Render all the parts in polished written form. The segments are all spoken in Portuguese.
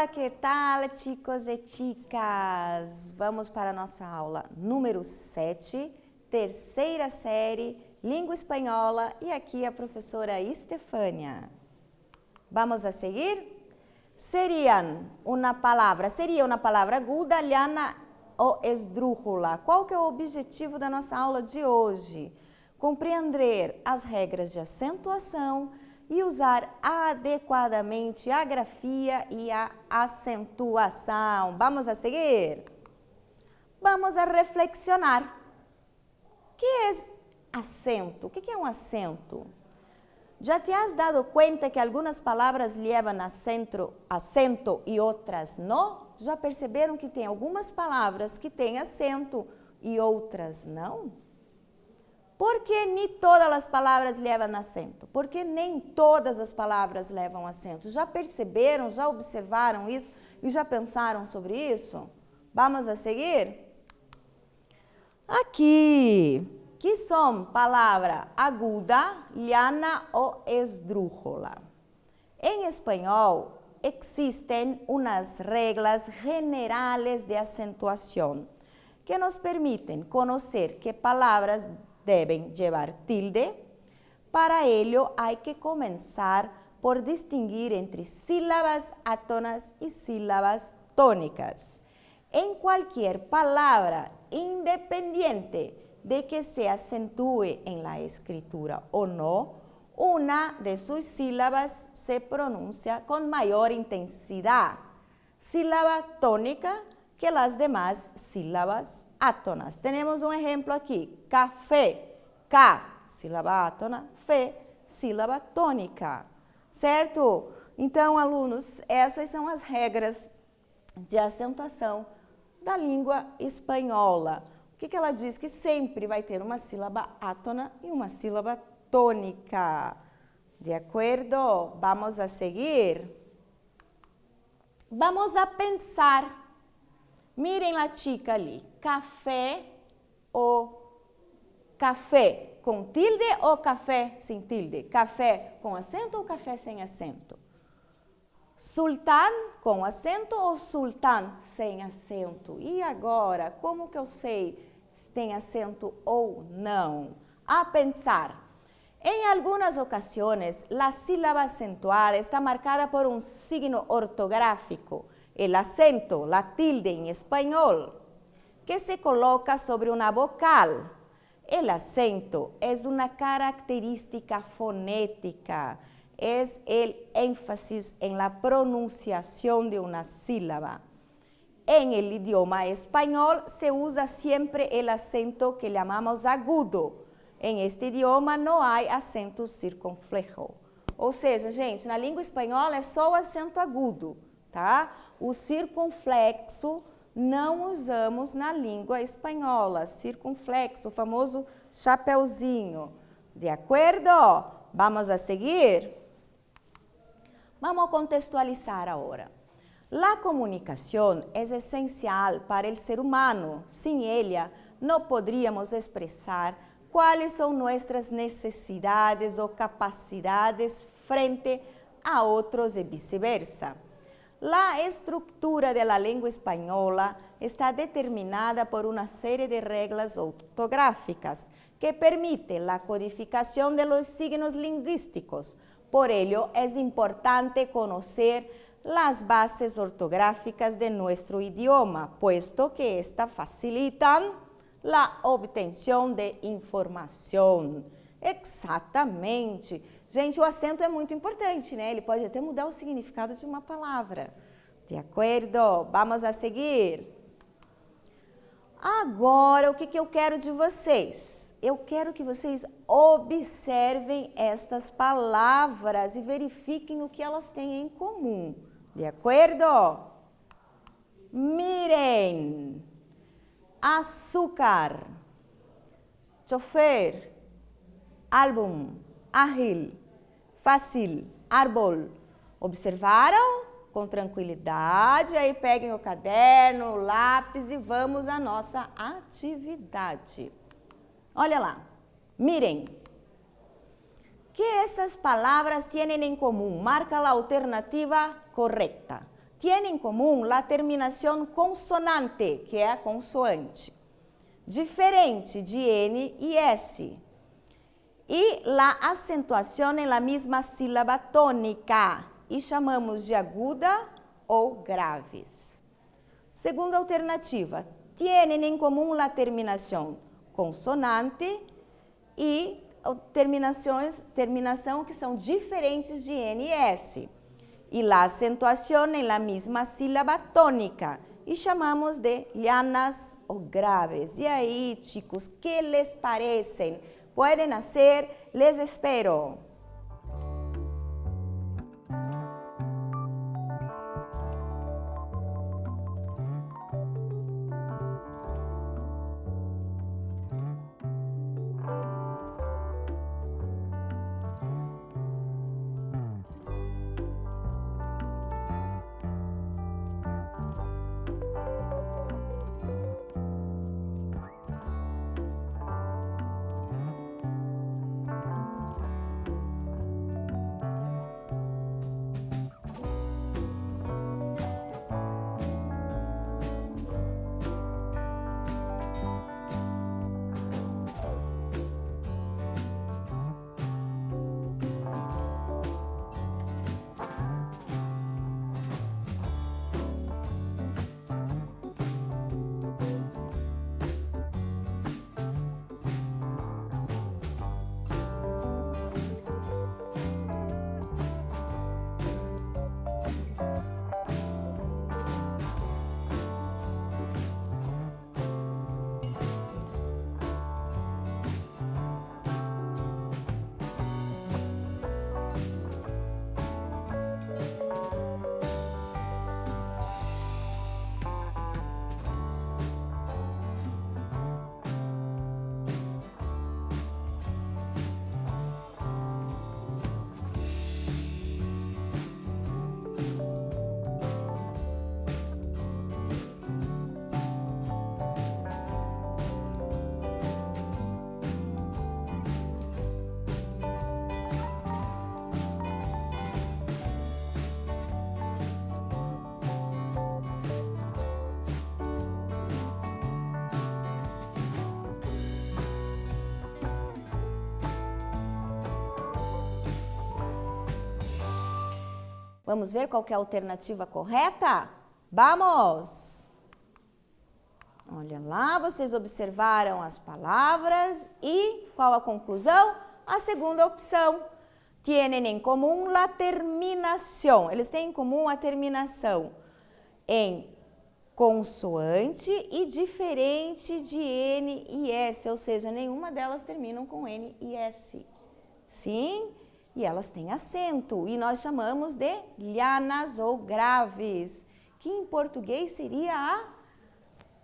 Hola, que tal, chicos e chicas? Vamos para a nossa aula número 7, terceira série, língua espanhola, e aqui a professora Estefânia. Vamos a seguir? Seria uma palavra aguda, llana ou esdrújula. Qual que é o objetivo da nossa aula de hoje? Compreender as regras de acentuação e usar adequadamente a grafia e a acentuação. Vamos a seguir? Vamos a reflexionar. O que é acento? O que é um acento? Já te has dado conta que algumas palavras levam acento e outras não? Já perceberam que tem algumas palavras que têm acento e outras não? Por que nem todas as palavras levam acento? Porque nem todas as palavras levam acento. Já perceberam, já observaram isso e já pensaram sobre isso? Vamos a seguir? Aqui, que são palavra aguda, llana ou esdrújula. Em espanhol, existen unas reglas generales de acentuación que nos permiten conocer qué palabras deben llevar tilde. Para ello hay que comenzar por distinguir entre sílabas átonas y sílabas tónicas. En cualquier palabra, independiente de que se acentúe en la escritura o no, una de sus sílabas se pronuncia con mayor intensidad, sílaba tónica, que las demás sílabas átonas. Tenemos un ejemplo aquí, café, K, sílaba átona, fe, sílaba tônica, certo? Então, alunos, essas são as regras de acentuação da língua espanhola. O que ela diz? Que sempre vai ter uma sílaba átona e uma sílaba tônica. De acordo? Vamos a seguir? Vamos a pensar. Miren a chica ali, café ou café com tilde ou café sem tilde? Café com acento ou café sem acento? Sultán com acento ou sultán sem acento? E agora, como que eu sei se tem acento ou não? A pensar. En algunas ocasiones, la sílaba acentuada está marcada por un signo ortográfico, el acento, la tilde en español, que se coloca sobre una vocal. El acento es una característica fonética, es el énfasis en la pronunciación de una sílaba. En el idioma español se usa siempre el acento que llamamos agudo. En este idioma não há acento circunflexo. Ou seja, gente, na língua espanhola é só o acento agudo, tá? O circunflexo não usamos na língua espanhola. Circunflexo, o famoso chapeuzinho. De acordo? Vamos a seguir? Vamos a contextualizar agora. La comunicación es esencial para el ser humano. Sin ella no podríamos expresar cuáles son nuestras necesidades o capacidades frente a otros y viceversa. La estructura de la lengua española está determinada por una serie de reglas ortográficas que permiten la codificación de los signos lingüísticos. Por ello, es importante conocer las bases ortográficas de nuestro idioma, puesto que estas facilitan la obtenção de informação. Exatamente. Gente, o acento é muito importante, né? Ele pode até mudar o significado de uma palavra. De acordo? Vamos a seguir. Agora, o que eu quero de vocês? Eu quero que vocês observem estas palavras e verifiquem o que elas têm em comum. De acordo? Miren. Azúcar, chofer, álbum, ágil, fácil, árbol. Observaram? Com tranquilidade, aí peguem o caderno, o lápis e vamos à nossa atividade. Olha lá, miren. Que essas palavras têm em comum? Marca a alternativa correta. tiene en común la terminación consonante, que é a consoante, diferente de N e S, e la acentuación en la misma sílaba tônica, e chamamos de aguda ou graves. Segunda alternativa, tienen en común la terminación consonante e terminação que são diferentes de N e S. E la acentuación en la misma sílaba tônica. E chamamos de llanas ou graves. E aí, chicos, que les parecem? Pueden hacer, les espero. Vamos ver qual que é a alternativa correta? Vamos! Olha lá, vocês observaram as palavras e qual a conclusão? A segunda opção. Tienen en común la terminación. Eles têm em comum a terminação em consoante e diferente de N e S, ou seja, nenhuma delas terminam com N e S. Sim? E elas têm acento, e nós chamamos de llanas ou graves, que em português seria a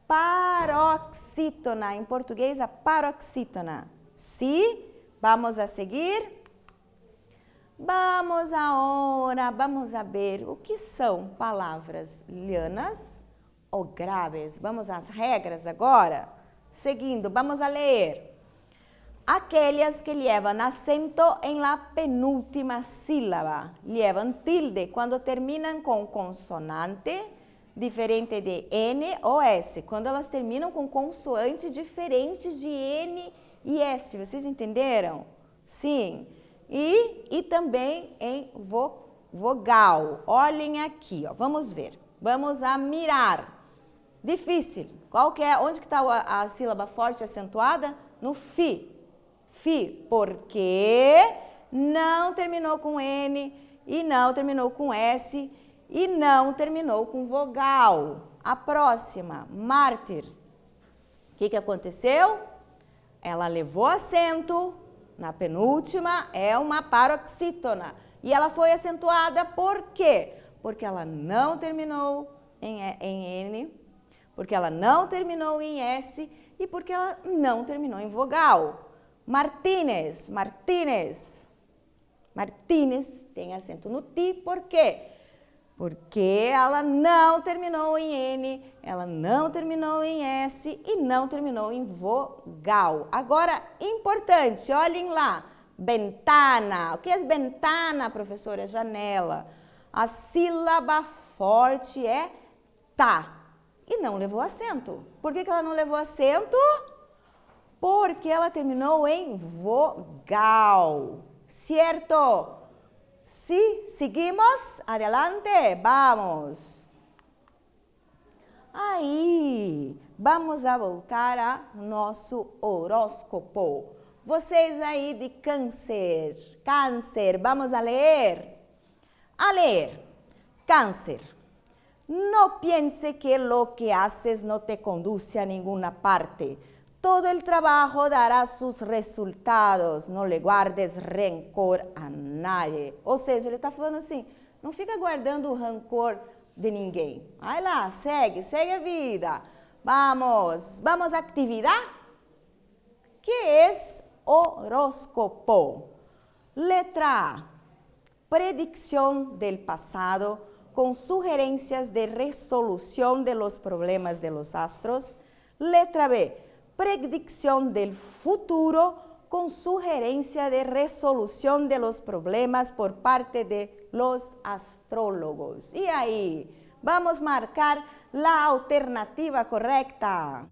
paroxítona. Em português, a paroxítona. Sí? Vamos a seguir? Vamos a ver o que são palavras llanas ou graves. Vamos às regras agora? Seguindo, vamos a ler. Aquellas que llevan acento en la penúltima sílaba, llevan tilde cuando terminan con consonante diferente de N ou S, quando elas terminam com consoante diferente de N e S. Vocês entenderam? Sim. E também em vogal. Olhem aqui, ó. Vamos ver. Vamos a mirar. Difícil. Qual que é? Onde que está a sílaba forte acentuada? No fi. Fi, porque não terminou com N e não terminou com S e não terminou com vogal. A próxima, mártir. O que aconteceu? Ela levou acento, na penúltima é uma paroxítona. E ela foi acentuada por quê? Porque ela não terminou em N, porque ela não terminou em S e porque ela não terminou em vogal. Martínez tem acento no ti, por quê? Porque ela não terminou em N, ela não terminou em S e não terminou em vogal. Agora, importante, olhem lá, ventana. O que é ventana, professora? Janela. A sílaba forte é tá. E não levou acento. Por que ela não levou acento? Porque ela terminou em vogal. Certo? Sí, seguimos. Adelante, vamos. Aí, vamos a voltar a nosso horóscopo. Vocês aí de câncer, vamos a ler. A ler, cáncer. No piense que lo que haces no te conduce a ninguna parte. Todo el trabajo dará sus resultados. Não le guardes rencor a nadie. Ou seja, ele está falando assim, não fica guardando o rancor de ninguém. Vai lá, segue a vida. Vamos à atividade? Que é horóscopo? Letra A, predicción del pasado con sugerencias de resolución de los problemas de los astros. Letra B, predicción del futuro con sugerencia de resolución de los problemas por parte de los astrólogos. Y ahí, vamos a marcar la alternativa correcta.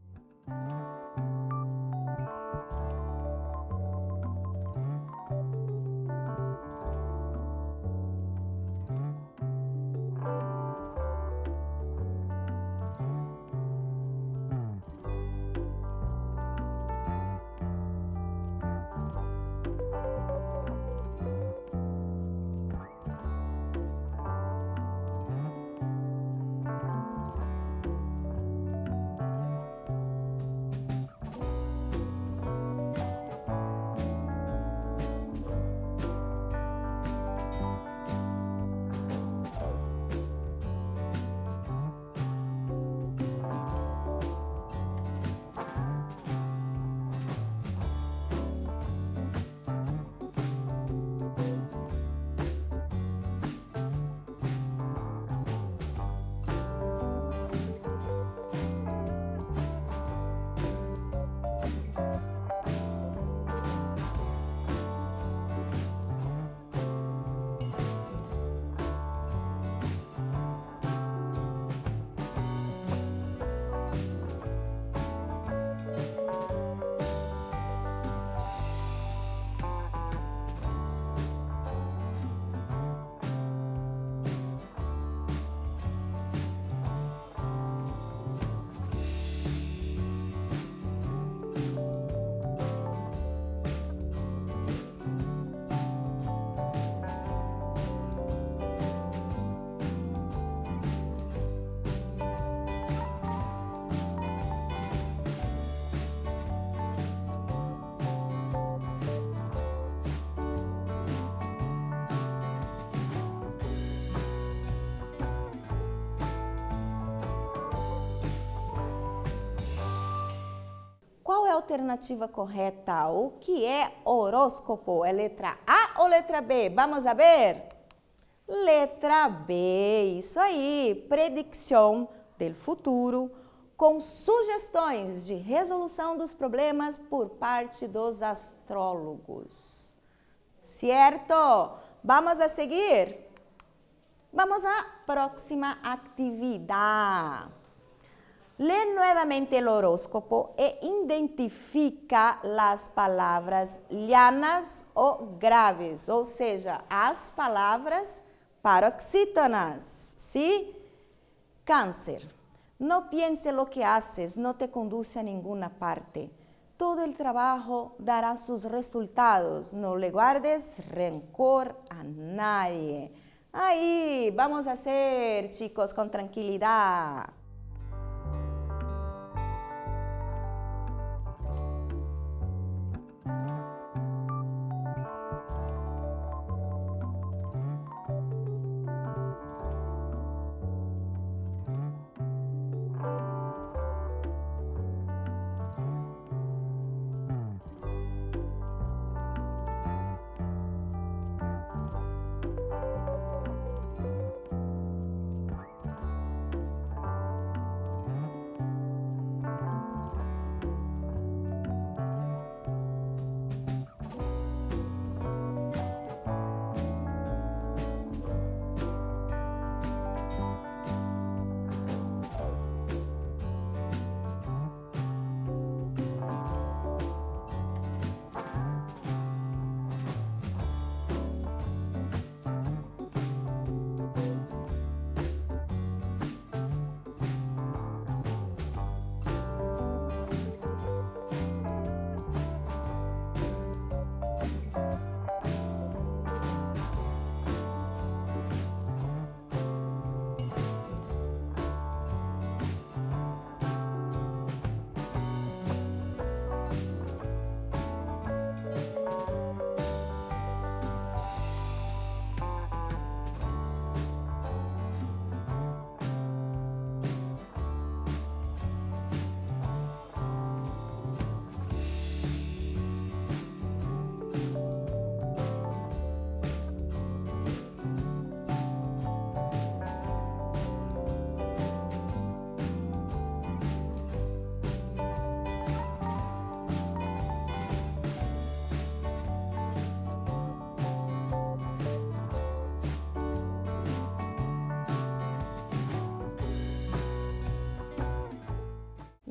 Qual é a alternativa correta? O que é horóscopo? É letra A ou letra B? Vamos a ver? Letra B, isso aí. Predicção del futuro com sugestões de resolução dos problemas por parte dos astrólogos. Certo? Vamos a seguir? Vamos à próxima atividade. Lê nuevamente el horóscopo e identifica las palavras llanas ou graves, ou seja, as palavras paroxítonas, ¿sí? Cáncer. No piense lo que haces, no te conduce a ninguna parte. Todo el trabajo dará sus resultados. No le guardes rencor a nadie. Ahí, vamos a hacer, chicos, con tranquilidad.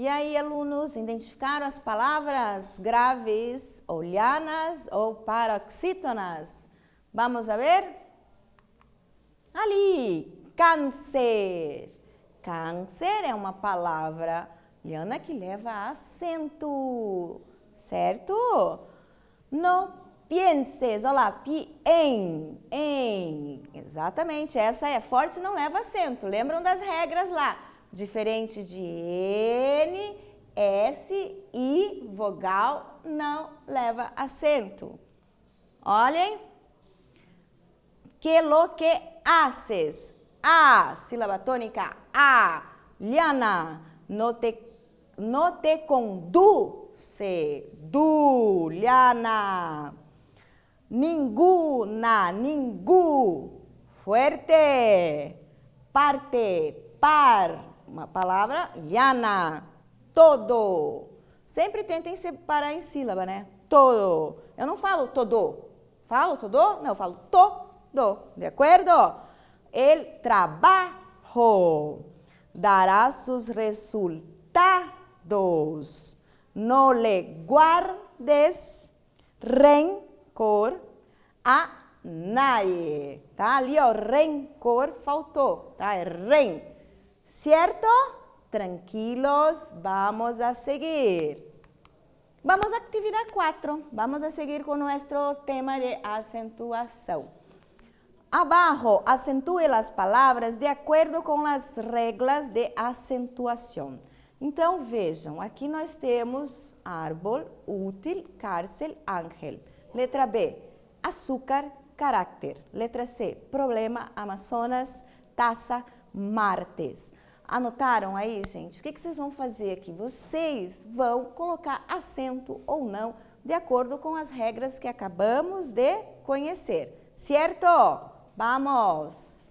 E aí, alunos, identificaram as palavras graves, ou lianas, ou paroxítonas? Vamos a ver? Ali, câncer. Câncer é uma palavra liana que leva acento, certo? No pienses, olha lá, en. Exatamente, essa é forte, não leva acento. Lembram das regras lá? Diferente de N, S, I, vogal, não leva acento. Olhem. Que lo que haces? A, sílaba tônica, A. Liana, no te conduce. Du, liana. Ninguna, ningú. Fuerte. Parte, par. Uma palavra, liana. Todo. Sempre tentem separar em sílaba, né? Todo. Eu não falo todo. Falo todo? Não, eu falo todo. De acordo? El trabajo dará sus resultados. No le guardes rencor a nadie. Tá? Ali, ó, rencor faltou, tá? É ren. Certo? Tranquilos, vamos a seguir. Vamos à atividade 4. Vamos a seguir con nuestro tema de acentuación. Abajo, acentúe las palabras de acordo com as regras de acentuação. Então, vejam, aqui nós temos árbol, útil, cárcel, ángel. Letra B, açúcar, carácter. Letra C, problema, Amazonas, taça, martes. Anotaram aí, gente? O que vocês vão fazer aqui? Vocês vão colocar acento ou não, de acordo com as regras que acabamos de conhecer. Certo? Vamos!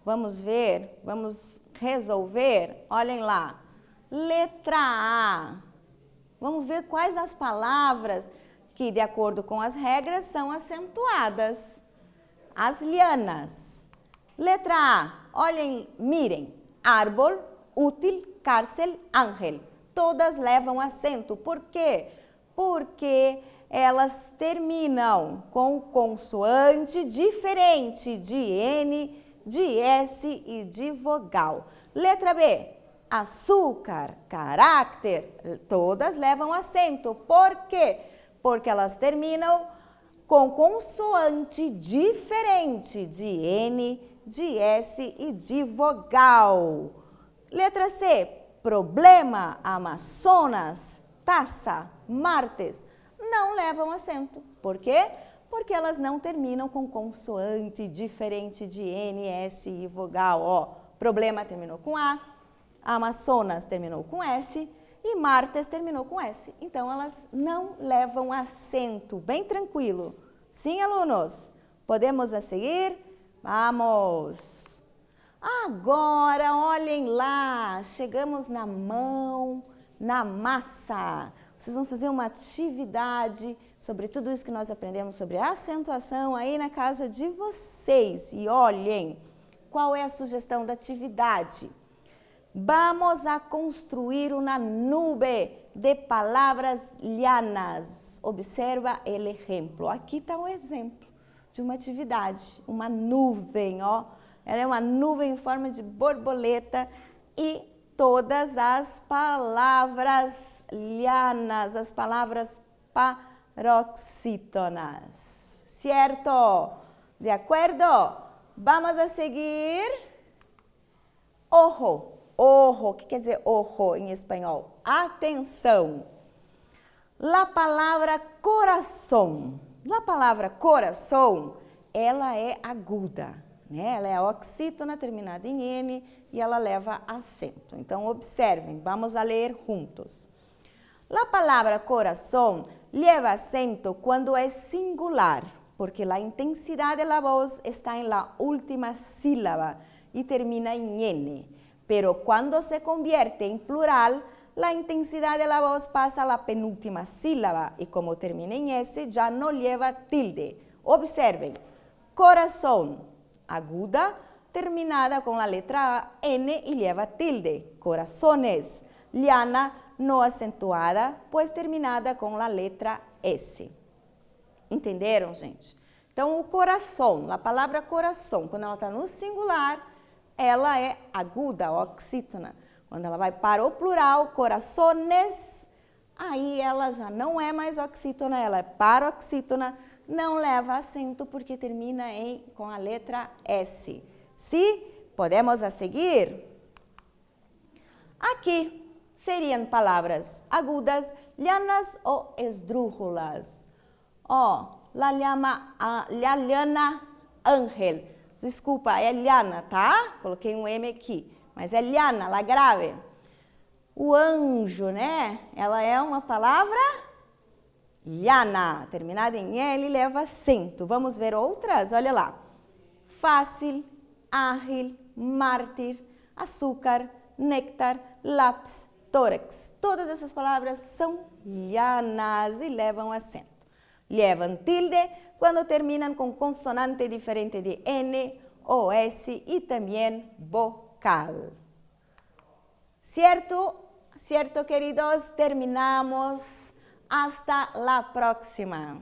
Vamos ver, vamos resolver. Olhem lá. Letra A. Vamos ver quais as palavras que, de acordo com as regras, são acentuadas. As lianas. Letra A. Olhem, mirem. Árbol, útil, cárcel, ángel. Todas levam acento. Por quê? Porque elas terminam com consoante diferente de N, de S e de vogal. Letra B, açúcar, carácter, todas levam acento. Por quê? Porque elas terminam com consoante diferente de N, de S e de vogal. Letra C, problema, Amazonas, taça, martes, não levam acento. Por quê? Porque elas não terminam com consoante diferente de N, S e vogal. Ó, problema terminou com A, Amazonas terminou com S e martes terminou com S. Então, elas não levam acento. Bem tranquilo. Sim, alunos? Podemos a seguir? Vamos! Agora, olhem lá, chegamos na mão, na massa. Vocês vão fazer uma atividade sobre tudo isso que nós aprendemos sobre acentuação aí na casa de vocês. E olhem, qual é a sugestão da atividade? Vamos a construir uma nube de palavras llanas. Observa o exemplo. Aqui está um exemplo de uma atividade, uma nuvem, ó. Ela é uma nuvem em forma de borboleta e todas as palavras llanas, as palavras paroxítonas. Certo? De acordo? Vamos a seguir. Ojo. Ojo. O que quer dizer ojo em espanhol? Atenção. A palavra coração. A palavra coração, ela é aguda, né? Ela é oxítona terminada em N e ela leva acento. Então, observem, vamos a ler juntos. A palavra coração leva acento quando é singular, porque a intensidade da voz está em la última sílaba e termina em N. Pero quando se convierte em plural, a intensidade da voz passa a la penúltima sílaba e como termina em S, já não leva tilde. Observem, coração, aguda, terminada com a letra N e leva tilde. Corazones, llana, não acentuada, pois terminada com a letra S. Entenderam, gente? Então, o coração, a palavra coração, quando ela está no singular, ela é aguda, oxítona. Quando ela vai para o plural, corazones, aí ela já não é mais oxítona, ela é paroxítona, não leva acento porque termina com a letra S. Se podemos a seguir? Aqui seriam palavras agudas, llanas ou esdrújulas. Ó, la llana ángel. Desculpa, é llana, tá? Coloquei um M aqui. Mas é llana, la grave. O anjo, né? Ela é uma palavra llana, terminada em L, leva acento. Vamos ver outras? Olha lá. Fácil, ágil, mártir, açúcar, néctar, lápis, tórax. Todas essas palavras são llanas e levam acento. Levam tilde quando terminam com consonante diferente de N ou S e também vocal. ¿Cierto? ¿Cierto, queridos? Terminamos. Hasta la próxima.